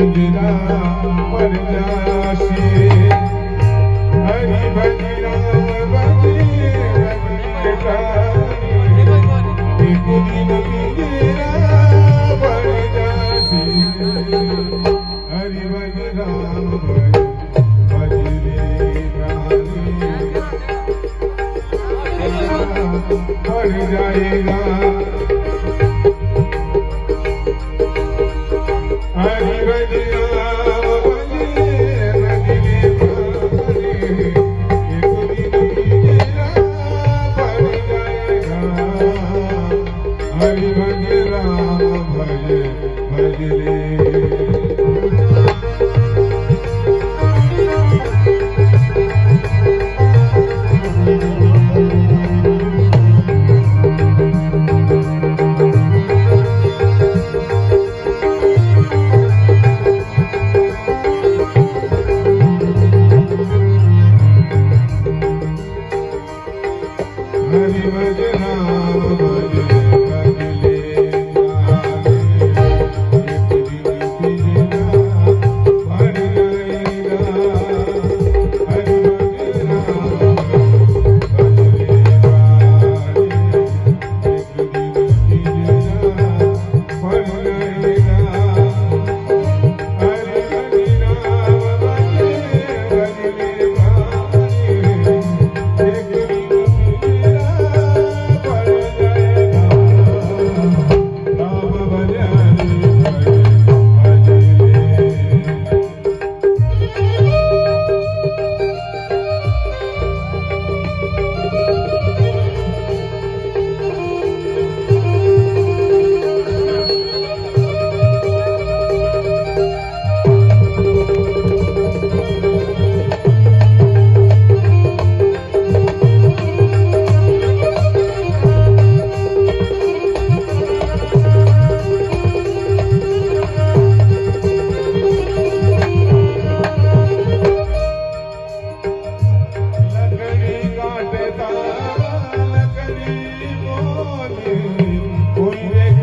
गुजरा पर जासी हरि भज राम भज एक दिन गुजरा पर जासी हरि भज राम भज रे पड़ जाएगा हरि भज राम भज एक दिन पड़ जाएगा हरि भज राम भज रे